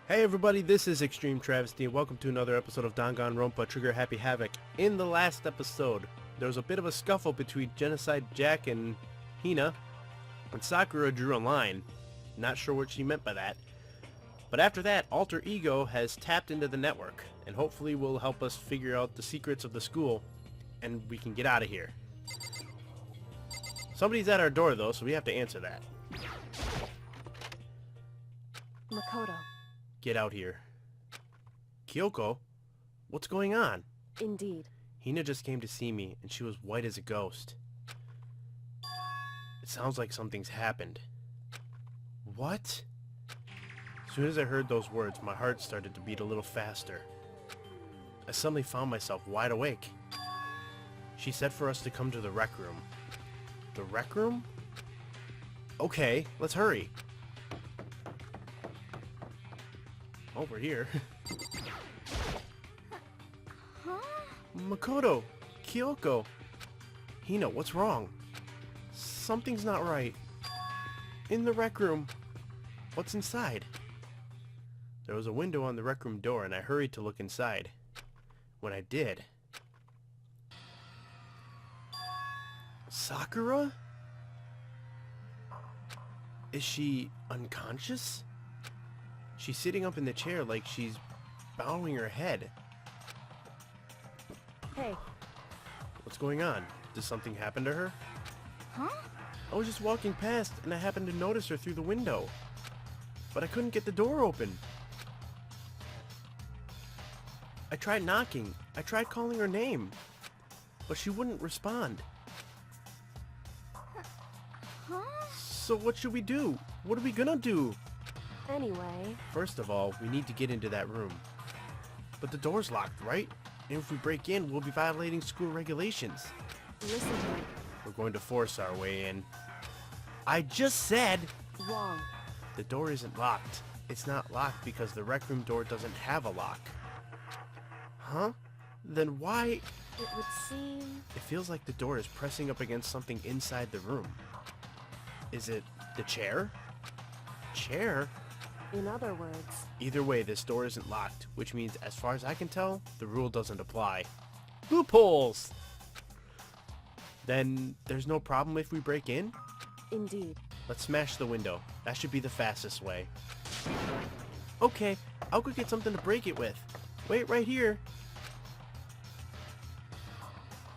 Hey everybody, this is Extreme Travesty and welcome to another episode of Danganronpa Trigger Happy Havoc. In the last episode, there was a bit of a scuffle between Genocide Jack and Hina, and Sakura drew a line. Not sure what she meant by that. But after that, Alter Ego has tapped into the network, and hopefully will help us figure out the secrets of the school, and we can get out of here. Somebody's at our door though, so we have to answer that. Makoto. Get out here. Kyoko? What's going on? Indeed. Hina just came to see me, and she was white as a ghost. It sounds like something's happened. What? As soon as I heard those words, my heart started to beat a little faster. I suddenly found myself wide awake. She said for us to come to the rec room. The rec room? Okay, let's hurry. Oh, we're here. Huh? Makoto! Kyoko! Hina, what's wrong? Something's not right. In the rec room. What's inside? There was a window on the rec room door and I hurried to look inside. When I did... Sakura? Is she unconscious? She's sitting up in the chair like she's bowing her head. Hey. What's going on? Did something happen to her? Huh? I was just walking past and I happened to notice her through the window. But I couldn't get the door open. I tried knocking. I tried calling her name. But she wouldn't respond. Huh? So what should we do? What are we gonna do? Anyway. First of all, we need to get into that room. But the door's locked, right? And if we break in, we'll be violating school regulations. Listen to me. We're going to force our way in. I just said... Wrong. The door isn't locked. It's not locked because the rec room door doesn't have a lock. Huh? Then why... It would seem... It feels like the door is pressing up against something inside the room. Is it the chair? Chair? In other words... Either way, this door isn't locked, which means, as far as I can tell, the rule doesn't apply. Loopholes! Then, there's no problem if we break in? Indeed. Let's smash the window. That should be the fastest way. Okay, I'll go get something to break it with. Wait right here.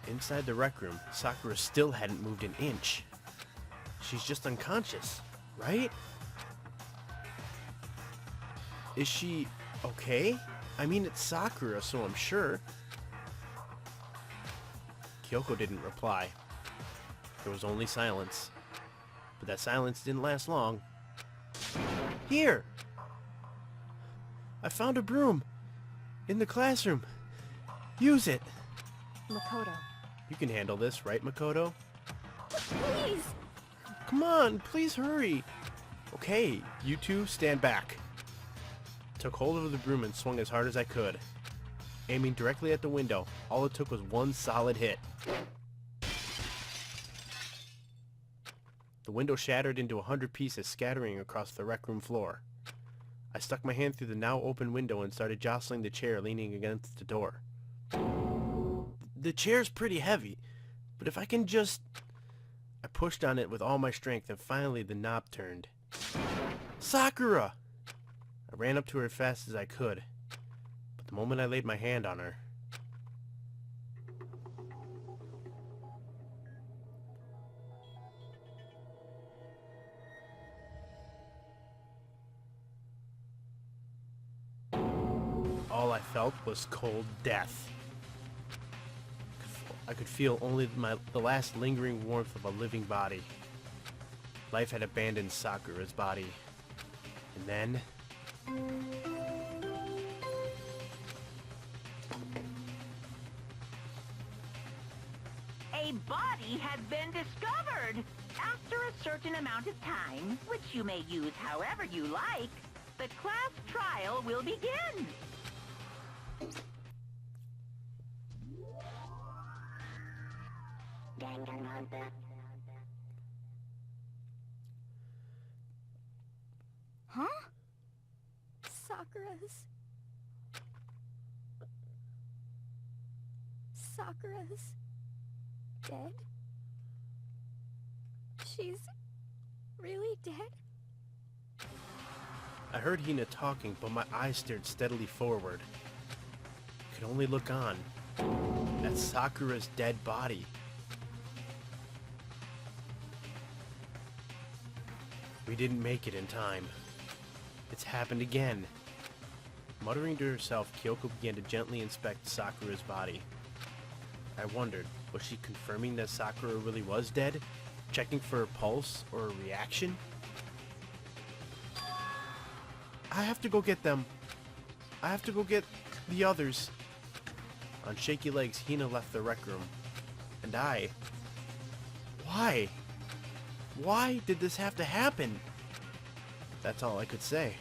Inside the rec room, Sakura still hadn't moved an inch. She's just unconscious, right? Is she okay? I mean, it's Sakura, so I'm sure. Kyoko didn't reply. There was only silence. But that silence didn't last long. Here! I found a broom! In the classroom! Use it! Makoto. You can handle this, right, Makoto? Please! Come on, please hurry! Okay, you two stand back. Took hold of the broom and swung as hard as I could. Aiming directly at the window, all it took was one solid hit. The window shattered into 100 pieces, scattering across the rec room floor. I stuck my hand through the now open window and started jostling the chair leaning against the door. The chair's pretty heavy, but if I can just... I pushed on it with all my strength and finally the knob turned. Sakura! I ran up to her as fast as I could, but the moment I laid my hand on her... all I felt was cold death. I could feel only the last lingering warmth of a living body. Life had abandoned Sakura's body. And then... A body has been discovered! After a certain amount of time, which you may use however you like, the class trial will begin! Danganronpa. Huh? Sakura? Sakura's dead? She's really dead? I heard Hina talking, but my eyes stared steadily forward. I could only look on at Sakura's dead body. We didn't make it in time. It's happened again. Muttering to herself, Kyoko began to gently inspect Sakura's body. I wondered, was she confirming that Sakura really was dead? Checking for a pulse or a reaction? I have to go get them. I have to go get the others. On shaky legs, Hina left the rec room. And I... Why? Why did this have to happen? That's all I could say.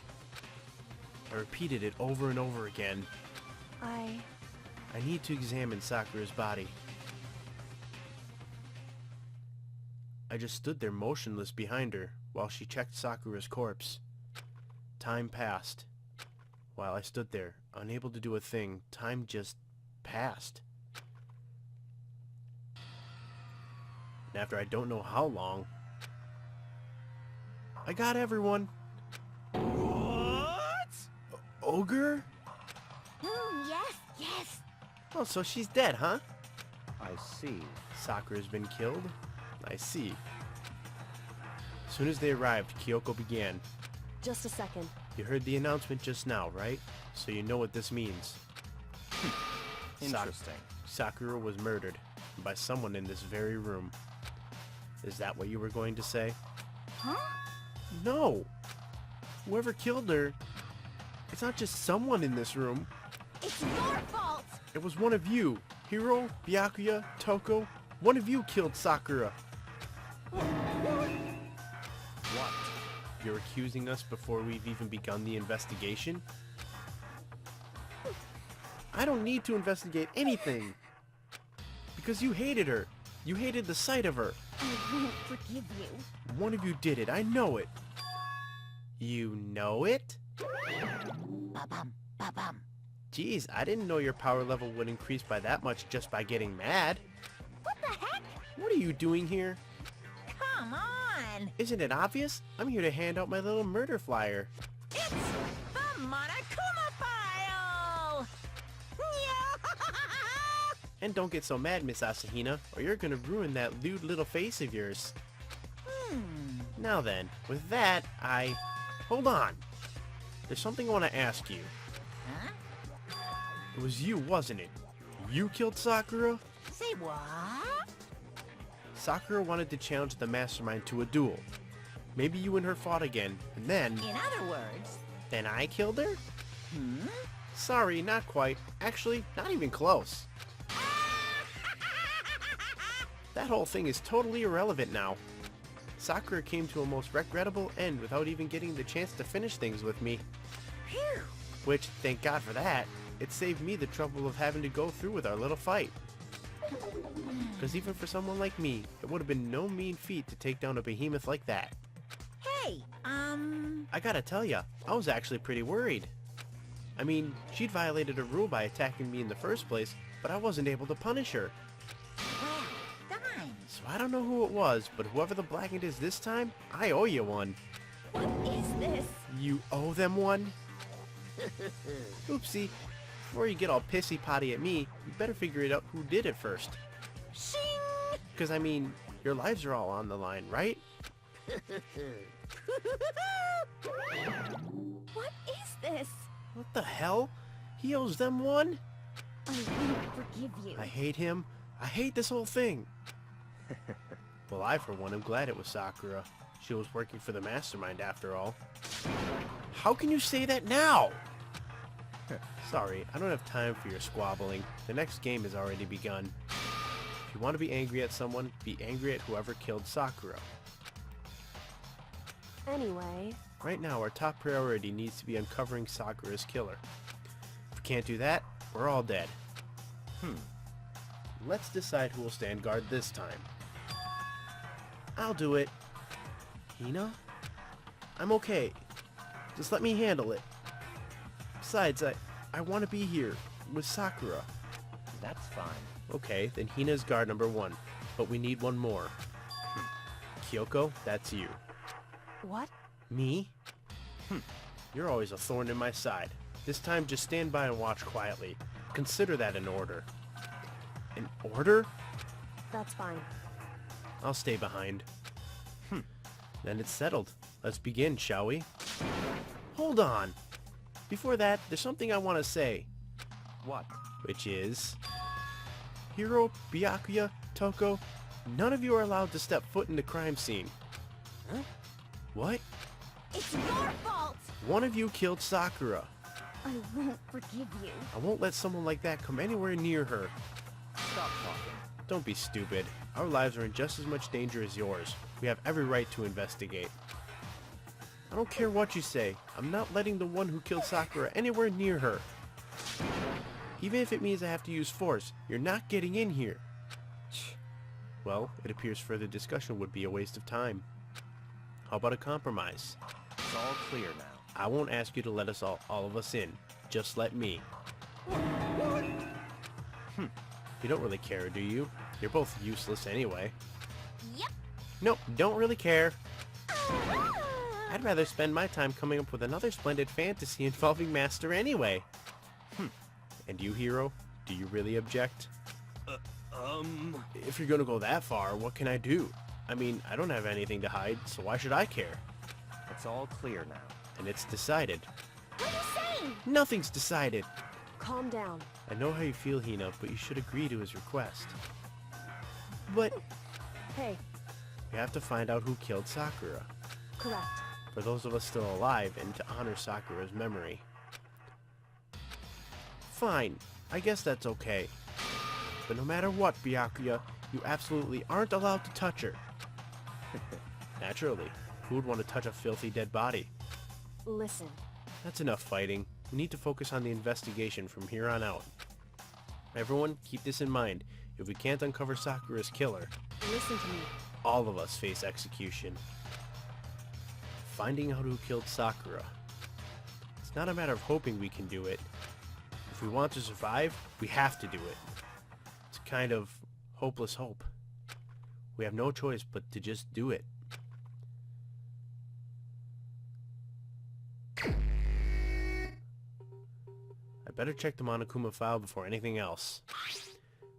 I repeated it over and over again. I need to examine Sakura's body. I just stood there motionless behind her while she checked Sakura's corpse. Time passed. While I stood there, unable to do a thing, time just passed. And after I don't know how long, I got everyone. What? Ogre? Yes. Oh, so she's dead, huh? I see. Sakura's been killed? I see. As soon as they arrived, Kyoko began. Just a second. You heard the announcement just now, right? So you know what this means. Interesting. Sakura was murdered by someone in this very room. Is that what you were going to say? Huh? No! Whoever killed her, it's not just someone in this room. It's your fault! It was one of you. Hiro, Byakuya, Toko. One of you killed Sakura. What? You're accusing us before we've even begun the investigation? I don't need to investigate anything. Because you hated her. You hated the sight of her. I won't forgive you. One of you did it. I know it. You know it? Ba-bum, ba-bum. Geez, I didn't know your power level would increase by that much just by getting mad. What the heck? What are you doing here? Come on! Isn't it obvious? I'm here to hand out my little murder flyer. It's the Monokuma file! And don't get so mad, Miss Asahina, or you're gonna ruin that lewd little face of yours. Now then, with that, Hold on! There's something I want to ask you. Huh? It was you, wasn't it? You killed Sakura? Say what? Sakura wanted to challenge the mastermind to a duel. Maybe you and her fought again, and then... In other words... Then I killed her? Hmm? Sorry, not quite. Actually, not even close. That whole thing is totally irrelevant now. Sakura came to a most regrettable end without even getting the chance to finish things with me. Phew! Which, thank God for that, it saved me the trouble of having to go through with our little fight. Because even for someone like me, it would have been no mean feat to take down a behemoth like that. Hey, I gotta tell ya, I was actually pretty worried. I mean, she'd violated a rule by attacking me in the first place, but I wasn't able to punish her. well, darn. So I don't know who it was, but whoever the blackguard is this time, I owe you one. What is this? You owe them one? Oopsie. Before you get all pissy-potty at me, you better figure it out who did it first. Shing! Because, I mean, your lives are all on the line, right? What is this? What the hell? He owes them one? I won't forgive you. I hate him. I hate this whole thing. Well, I, for one, am glad it was Sakura. She was working for the mastermind, after all. How can you say that now? Sorry, I don't have time for your squabbling. The next game has already begun. If you want to be angry at someone, be angry at whoever killed Sakura. Anyway, Right now, our top priority needs to be uncovering Sakura's killer. If we can't do that, we're all dead. Let's decide who will stand guard this time. I'll do it. Hina? I'm okay. Just let me handle it. Besides, I want to be here with Sakura. That's fine. Okay, then Hina's guard number 1. But we need one more. Kyoko, that's you. What? Me? You're always a thorn in my side. This time, just stand by and watch quietly. Consider that an order. An order? That's fine. I'll stay behind. Then it's settled. Let's begin, shall we? Hold on! Before that, there's something I want to say. What? Which is... Hiro, Byakuya, Toko, none of you are allowed to step foot in the crime scene. Huh? What? It's your fault! One of you killed Sakura. I won't forgive you. I won't let someone like that come anywhere near her. Stop talking. Don't be stupid. Our lives are in just as much danger as yours. We have every right to investigate. I don't care what you say. I'm not letting the one who killed Sakura anywhere near her. Even if it means I have to use force, you're not getting in here. Well, it appears further discussion would be a waste of time. How about a compromise? It's all clear now. I won't ask you to let us all of us in. Just let me. You don't really care, do you? You're both useless anyway. Yep. Nope, don't really care. I'd rather spend my time coming up with another splendid fantasy involving Master anyway. And you, Hiro? Do you really object? If you're gonna go that far, what can I do? I mean, I don't have anything to hide, so why should I care? It's all clear now. And it's decided. What are you saying? Nothing's decided! Calm down. I know how you feel, Hina, but you should agree to his request. But Hey, we have to find out who killed Sakura. correct. For those of us still alive, and to honor Sakura's memory. Fine, I guess that's okay. But no matter what, Byakuya, you absolutely aren't allowed to touch her. Naturally, who would want to touch a filthy dead body? Listen. That's enough fighting. We need to focus on the investigation from here on out. Everyone, keep this in mind. If we can't uncover Sakura's killer, Listen to me. all of us face execution. Finding out who killed Sakura. It's not a matter of hoping we can do it. If we want to survive, we have to do it. It's kind of hopeless hope. We have no choice but to just do it. I better check the Monokuma file before anything else.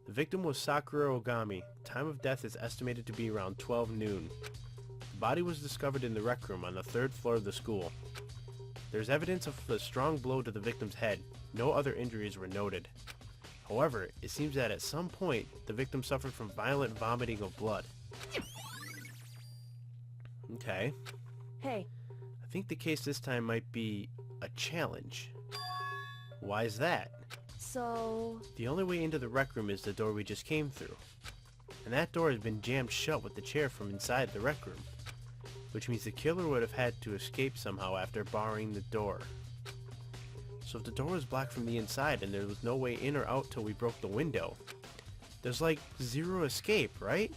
The victim was Sakura Ogami. Time of death is estimated to be around 12 noon. The body was discovered in the rec room on the 3rd floor of the school. There's evidence of a strong blow to the victim's head. No other injuries were noted. However, it seems that at some point, the victim suffered from violent vomiting of blood. Okay. Hey, I think the case this time might be a challenge. Why is that? so... The only way into the rec room is the door we just came through. And that door has been jammed shut with the chair from inside the rec room. Which means the killer would have had to escape somehow after barring the door. So if the door was blocked from the inside and there was no way in or out till we broke the window, there's like zero escape, right?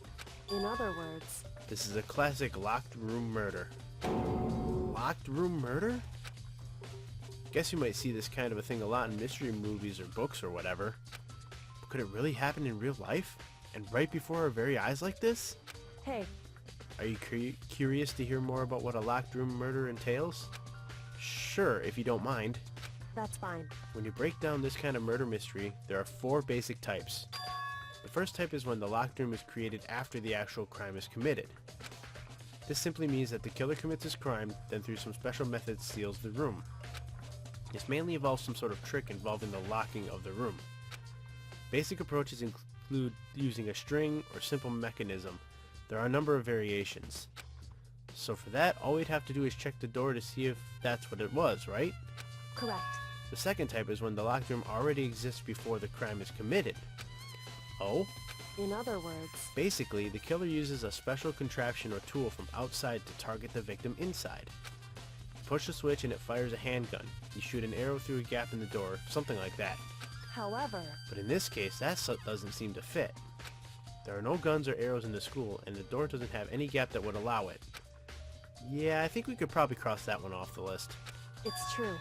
In other words, This is a classic locked room murder. Locked room murder? Guess you might see this kind of a thing a lot in mystery movies or books or whatever. But could it really happen in real life? And right before our very eyes like this? hey, Are you curious to hear more about what a locked room murder entails? Sure, if you don't mind. that's fine. When you break down this kind of murder mystery, there are 4 basic types. The first type is when the locked room is created after the actual crime is committed. This simply means that the killer commits his crime, then through some special methods seals the room. This mainly involves some sort of trick involving the locking of the room. Basic approaches include using a string or simple mechanism. There are a number of variations. So for that, all we'd have to do is check the door to see if that's what it was, right? Correct. The second type is when the locked room already exists before the crime is committed. Oh? In other words, Basically, the killer uses a special contraption or tool from outside to target the victim inside. You push the switch and it fires a handgun. You shoot an arrow through a gap in the door, something like that. however, But in this case, that doesn't seem to fit. There are no guns or arrows in the school, and the door doesn't have any gap that would allow it. Yeah, I think we could probably cross that one off the list. it's true.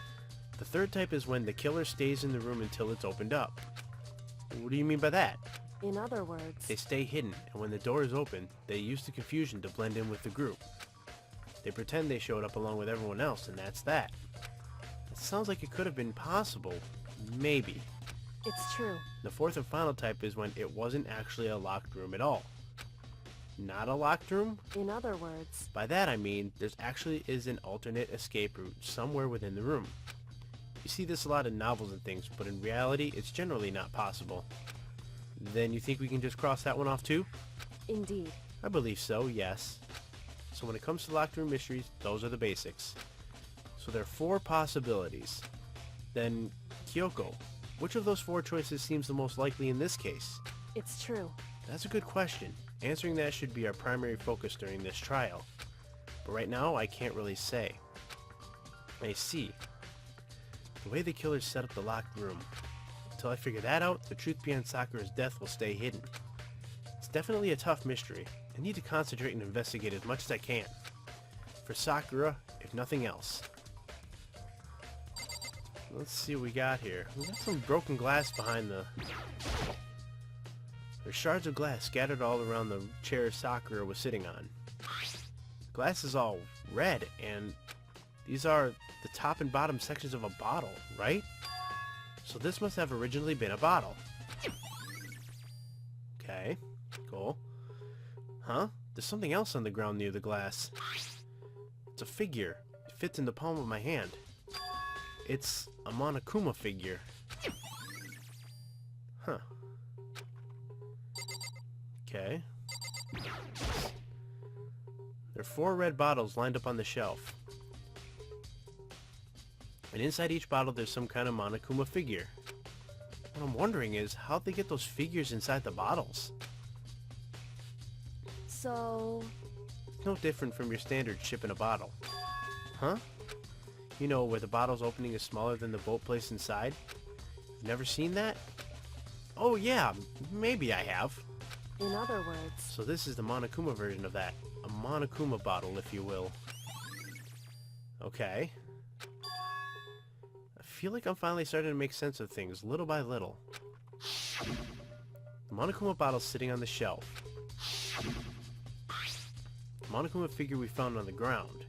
The third type is when the killer stays in the room until it's opened up. What do you mean by that? In other words, They stay hidden, and when the door is open, they use the confusion to blend in with the group. They pretend they showed up along with everyone else, and that's that. It sounds like it could have been possible. Maybe. it's true. The fourth and final type is when it wasn't actually a locked room at all. Not a locked room? In other words, By that I mean, there's actually is an alternate escape route somewhere within the room. You see this a lot in novels and things, but in reality, it's generally not possible. Then you think we can just cross that one off too? indeed. I believe so, yes. So when it comes to locked room mysteries, those are the basics. So there are 4 possibilities. Then, Kyoko, which of those 4 choices seems the most likely in this case? It's true. That's a good question. Answering that should be our primary focus during this trial. But right now, I can't really say. I see. The way the killers set up the locked room. Until I figure that out, the truth behind Sakura's death will stay hidden. It's definitely a tough mystery. I need to concentrate and investigate as much as I can. For Sakura, if nothing else. Let's see what we got here. We got some broken glass behind the... There's shards of glass scattered all around the chair Sakura was sitting on. The glass is all red, and these are the top and bottom sections of a bottle, right? So this must have originally been a bottle. Okay, cool. Huh? There's something else on the ground near the glass. It's a figure. It fits in the palm of my hand. It's a Monokuma figure. Huh. Okay. There are 4 red bottles lined up on the shelf. And inside each bottle there's some kind of Monokuma figure. What I'm wondering is, how'd they get those figures inside the bottles? So, It's no different from your standard chip in a bottle. Huh? You know, where the bottle's opening is smaller than the bolt placed inside? Never seen that? Oh yeah, maybe I have. in other words, So this is the Monokuma version of that. A Monokuma bottle, if you will. Okay. I feel like I'm finally starting to make sense of things, little by little. The Monokuma bottle's sitting on the shelf. The Monokuma figure we found on the ground.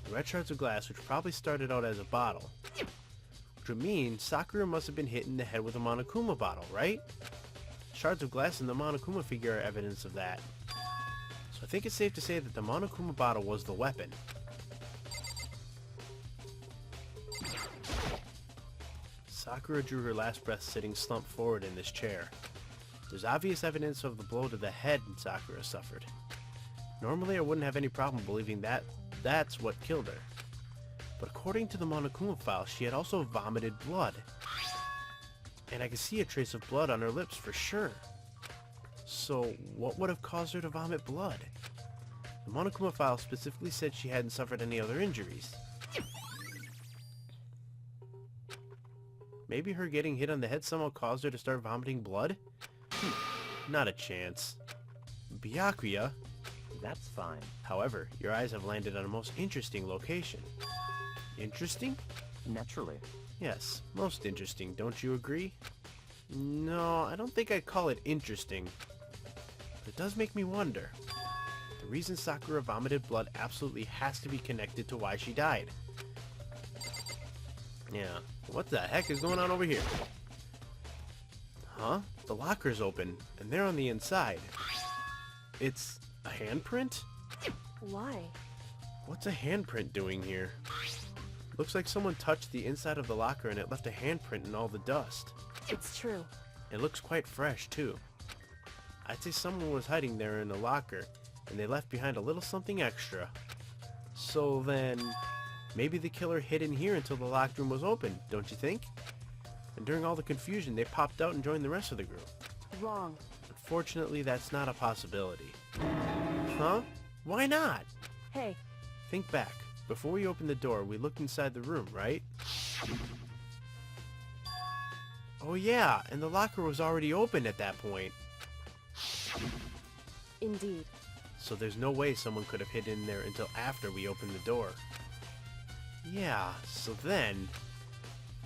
The red shards of glass, which probably started out as a bottle. Which would mean Sakura must have been hit in the head with a Monokuma bottle, right? Shards of glass and the Monokuma figure are evidence of that. So I think it's safe to say that the Monokuma bottle was the weapon. Sakura drew her last breath sitting slumped forward in this chair. There's obvious evidence of the blow to the head Sakura suffered. Normally I wouldn't have any problem believing that that's what killed her. But according to the Monokuma file, she had also vomited blood. And I could see a trace of blood on her lips for sure. So what would have caused her to vomit blood? The Monokuma file specifically said she hadn't suffered any other injuries. Maybe her getting hit on the head somehow caused her to start vomiting blood? Not a chance. Byakuya. That's fine. However, your eyes have landed on a most interesting location. Interesting? Naturally. Yes, most interesting, don't you agree? No, I don't think I'd call it interesting. But it does make me wonder. The reason Sakura vomited blood absolutely has to be connected to why she died. Yeah, what the heck is going on over here? Huh? The locker's open, and they're on the inside. It's a handprint? why? What's a handprint doing here? Looks like someone touched the inside of the locker and it left a handprint in all the dust. It's true. It looks quite fresh, too. I'd say someone was hiding there in the locker, and they left behind a little something extra. So then, maybe the killer hid in here until the locked room was open, don't you think? And during all the confusion, they popped out and joined the rest of the group. Wrong. Unfortunately, that's not a possibility. Huh? Why not? Hey, Think back. Before we opened the door, we looked inside the room, right? Oh yeah, and the locker was already open at that point. indeed. So there's no way someone could have hid in there until after we opened the door. Yeah, so then,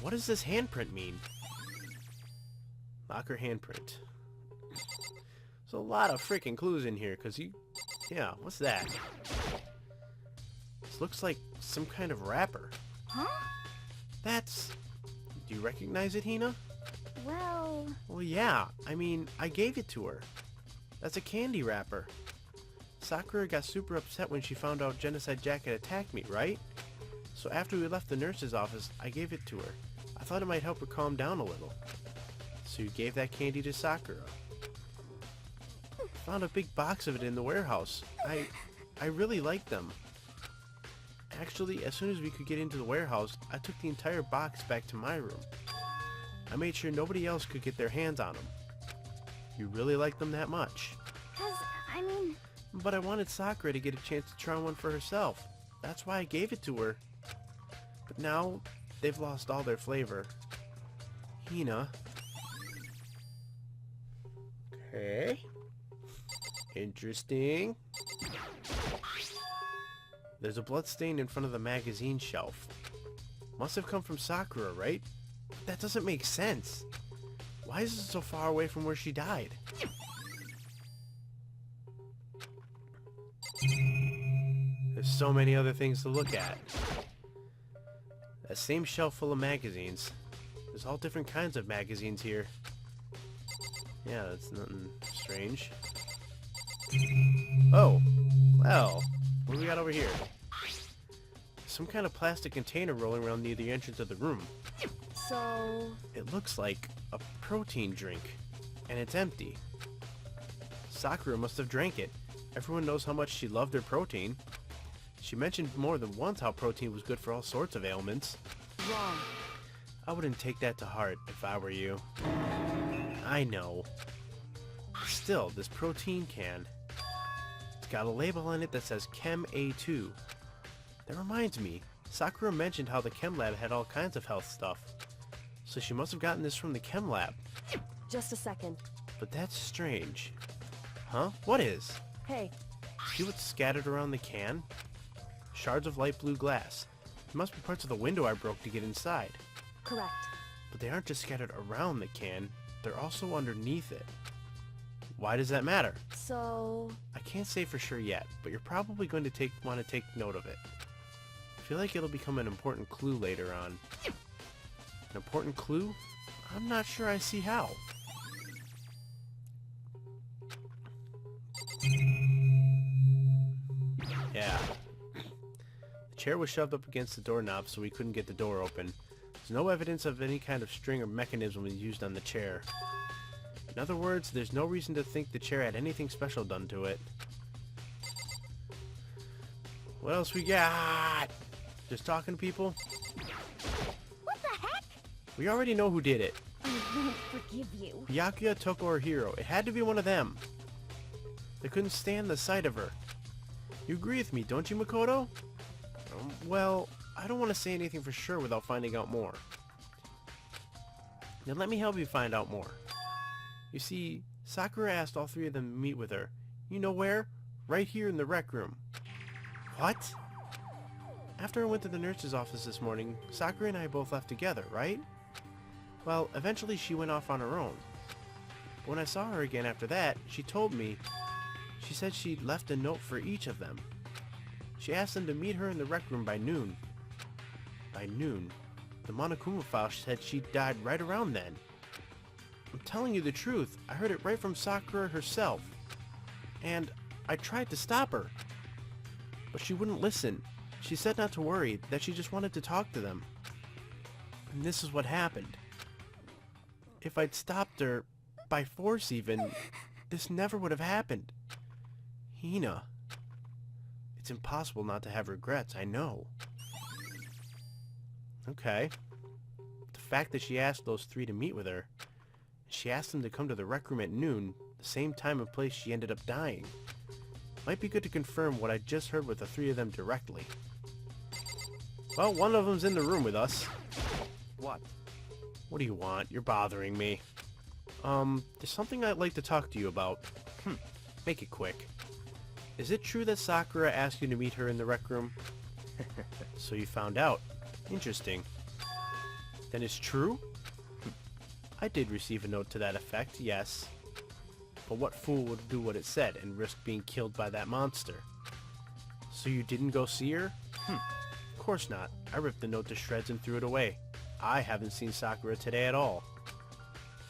what does this handprint mean? Locker handprint. There's a lot of freaking clues in here, because yeah, what's that? This looks like some kind of wrapper. Huh? Do you recognize it, Hina? Well... Well, yeah. I mean, I gave it to her. That's a candy wrapper. Sakura got super upset when she found out Genocide Jack had attacked me, right? So after we left the nurse's office, I gave it to her. I thought it might help her calm down a little. So you gave that candy to Sakura. Found a big box of it in the warehouse. I really like them. Actually, as soon as we could get into the warehouse, I took the entire box back to my room. I made sure nobody else could get their hands on them. You really like them that much? 'Cause, I mean... But I wanted Sakura to get a chance to try one for herself. That's why I gave it to her. But now, they've lost all their flavor. Hina. Okay. Interesting. There's a blood stain in front of the magazine shelf. Must have come from Sakura, right? That doesn't make sense. Why is it so far away from where she died? There's so many other things to look at. That same shelf full of magazines. There's all different kinds of magazines here. Yeah, that's nothing strange. Oh, well, what do we got over here? Some kind of plastic container rolling around near the entrance of the room. So... It looks like a protein drink, and it's empty. Sakura must have drank it. Everyone knows how much she loved her protein. She mentioned more than once how protein was good for all sorts of ailments. wrong. I wouldn't take that to heart if I were you. I know. Still, this protein can. It's got a label on it that says Chem A2. That reminds me, Sakura mentioned how the Chem Lab had all kinds of health stuff. So she must have gotten this from the Chem Lab. Just a second. But that's strange. Huh? What is? Hey, See what's scattered around the can? Shards of light blue glass. It must be parts of the window I broke to get inside. correct. But they aren't just scattered around the can, they're also underneath it. Why does that matter? So... I can't say for sure yet, but you're probably going to want to take note of it. I feel like it'll become an important clue later on. An important clue? I'm not sure I see how. Yeah. The chair was shoved up against the doorknob so we couldn't get the door open. There's no evidence of any kind of string or mechanism used on the chair. In other words, there's no reason to think the chair had anything special done to it. What else we got? Just talking to people? What the heck? We already know who did it. I won't forgive you. Byakuya, Toko, or Hiro. It had to be one of them. They couldn't stand the sight of her. You agree with me, don't you, Makoto? Well, I don't want to say anything for sure without finding out more. Now let me help you find out more. You see, Sakura asked all three of them to meet with her. You know where? Right here in the rec room. What? After I went to the nurse's office this morning, Sakura and I both left together, right? Well, eventually she went off on her own. But when I saw her again after that, she told me, she said she'd left a note for each of them. She asked them to meet her in the rec room by noon. By noon? The Monokuma file said she died right around then. I'm telling you the truth, I heard it right from Sakura herself. And I tried to stop her. But she wouldn't listen. She said not to worry, that she just wanted to talk to them. And this is what happened. If I'd stopped her, by force even, this never would have happened. Hina. It's impossible not to have regrets, I know. Okay. The fact that she asked those three to meet with her, she asked them to come to the rec room at noon, the same time and place she ended up dying. Might be good to confirm what I just heard with the three of them directly. Well, one of them's in the room with us. What? What do you want? You're bothering me. There's something I'd like to talk to you about. Make it quick. Is it true that Sakura asked you to meet her in the rec room? So you found out. Interesting. then it's true? I did receive a note to that effect, yes. But what fool would do what it said and risk being killed by that monster? So you didn't go see her? Of course not. I ripped the note to shreds and threw it away. I haven't seen Sakura today at all.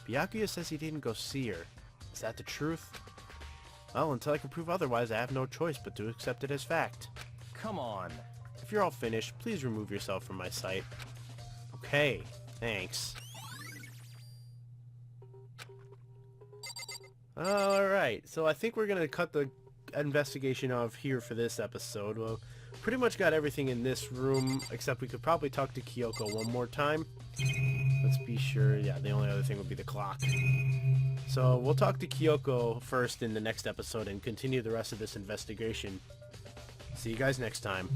Byakuya says he didn't go see her. Is that the truth? Well, until I can prove otherwise, I have no choice but to accept it as fact. Come on. If you're all finished, please remove yourself from my sight. Okay, thanks. Alright, so I think we're gonna cut the investigation off here for this episode. Well, pretty much got everything in this room, except we could probably talk to Kyoko one more time. Let's be sure. Yeah, the only other thing would be the clock. So we'll talk to Kyoko first in the next episode and continue the rest of this investigation. See you guys next time.